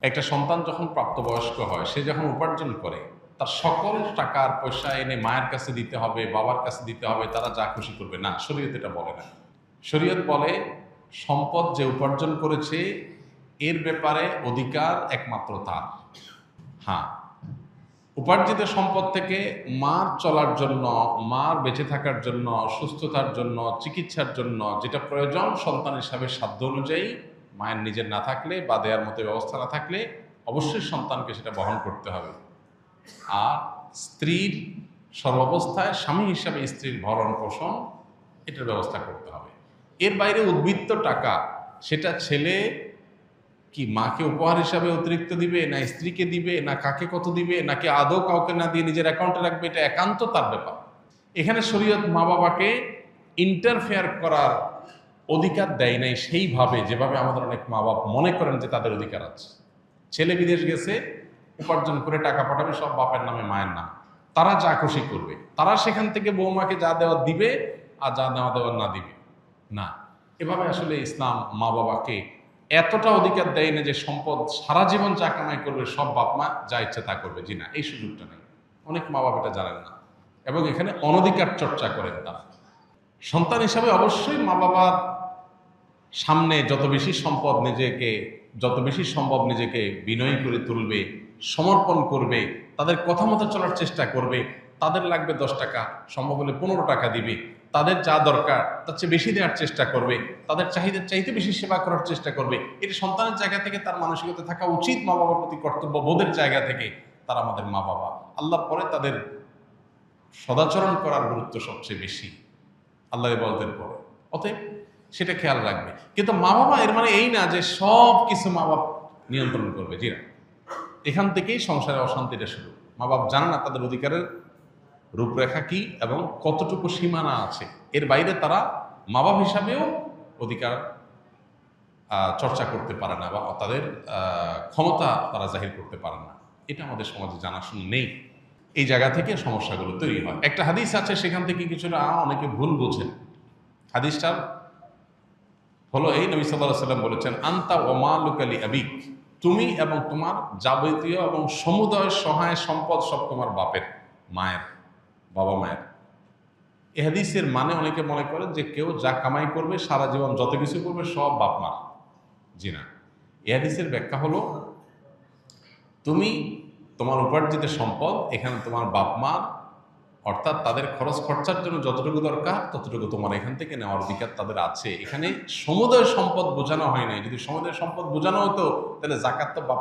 একটা সন্তান যখন প্রাপ্তবয়স্ক হয়, সে যখন উপার্জন করে, তার সকল টাকার পয়সা এনে মায়ের কাছে দিতে হবে, বাবার কাছে দিতে হবে, তারা যা খুশি করবে না। শরীয়ত এটা বলে না। শরীয়ত বলে সম্পদ যে উপার্জন করেছে এর ব্যাপারে অধিকার একমাত্র তার। হ্যাঁ, উপার্জিত সম্পদ থেকে মার চলার জন্য, মার বেঁচে থাকার জন্য, সুস্থতার জন্য, চিকিৎসার জন্য যেটা প্রয়োজন সন্তান হিসাবে সাধ্য অনুযায়ী, মায়ের নিজের না থাকলে বা দেওয়ার মতো ব্যবস্থা না থাকলে অবশ্যই সন্তানকে সেটা বহন করতে হবে। আর স্ত্রীর সর্বাবস্থায় স্বামী হিসাবে স্ত্রীর ভরণ পোষণ এটার ব্যবস্থা করতে হবে। এর বাইরে উদ্বৃত্ত টাকা সেটা ছেলে কি মাকে উপহার হিসাবে অতিরিক্ত দিবে, না স্ত্রীকে দিবে, না কাকে কত দিবে, নাকি আদৌ কাউকে না দিয়ে নিজের অ্যাকাউন্টে রাখবে, এটা একান্ত তার ব্যাপার। এখানে শরীয়ত মা বাবাকে ইন্টারফেয়ার করার অধিকার দেয় নাই সেইভাবে যেভাবে আমাদের অনেক মা বাবা মনে করেন যে তাদের অধিকার আছে। ছেলে বিদেশ গেছে, উপার্জন করে টাকা পাঠাবে সব বাপের নামে মায়ের নাম, তারা যা খুশি করবে, তারা সেখান থেকে বৌমাকে যা দেওয়া দিবে আর যা নেওয়া দেওয়ার না দিবে না। এভাবে আসলে ইসলাম মা বাবাকে এতটা অধিকার দেয় না যে সম্পদ সারা জীবন যা কামাই করবে সব বাপ মা যা ইচ্ছা তা করবে। জি না, এই সুযোগটা নেই। অনেক মা বাবা এটা জানেন না এবং এখানে অনধিকার চর্চা করেন তারা। সন্তান হিসাবে অবশ্যই মা বাবার সামনে যত বেশি সম্ভব নিজেকে বিনয়ী করে তুলবে, সমর্পণ করবে, তাদের কথা মতো চলার চেষ্টা করবে। তাদের লাগবে 10 টাকা, সম্ভব হলে 15 টাকা দিবে। তাদের যা দরকার তার চেয়ে বেশি দেওয়ার চেষ্টা করবে, তাদের চাহিদার চাইতে বেশি সেবা করার চেষ্টা করবে। এটা সন্তানের জায়গা থেকে তার মানসিকতা থাকা উচিত। মা বাবার প্রতি কর্তব্য বোধের জায়গা থেকে তারা আমাদের মা বাবা, আল্লাহর পরে তাদের সদাচরণ করার গুরুত্ব সবচেয়ে বেশি আল্লাহ বলতেন পরে। অতএব সেটা খেয়াল রাখবে। কিন্তু মা বাবা এর মানে এই না যে সব কিছু মা বাপ নিয়ন্ত্রণ করবে। জি না, এখান থেকেই সংসারে অশান্তিটা শুরু। মা বাপ জানে না তাদের অধিকারের রূপরেখা কি এবং কতটুকু সীমানা আছে। এর বাইরে তারা মা বাপ হিসাবেও অধিকার চর্চা করতে পারে না বা তাদের ক্ষমতা তারা জাহির করতে পারে না। এটা আমাদের সমাজে জানাশোনা নেই। এই জায়গা থেকে সমস্যাগুলো তৈরি হয়। একটা হাদিস আছে, সেখান থেকে কিছুটা অনেকে ভুল বোঝেন। হাদিসটার হলো এই, নবী সাল্লাল্লাহু আলাইহি ওয়াসাল্লাম বলেছেন, আনতা ওয়া মালুকা লি আবিক, তুমি এবং তোমার যাবতীয় এবং সমুদয় সহায় সম্পদ সব তোমার বাপের, মায়ের, বাবা মায়ের। এই হাদিসের মানে অনেকে মনে করেন যে কেউ যা কামাই করবে সারা জীবন যত কিছু করবে সব বাপ মার। জি না, এই হাদিসের ব্যাখ্যা হলো তুমি তোমার উপার্জিত সম্পদ এখানে তোমার বাপ মা, অর্থাৎ তাদের খরচ খরচার জন্য যতটুকু দরকার ততটুকু তোমার এখান থেকে নেওয়ার অধিকার তাদের আছে। এখানে সমুদয় সম্পদ বোঝানো হয় নাই। যদি সমুদয় সম্পদ বোঝানো হতো তাহলে যাকাত তো বাপ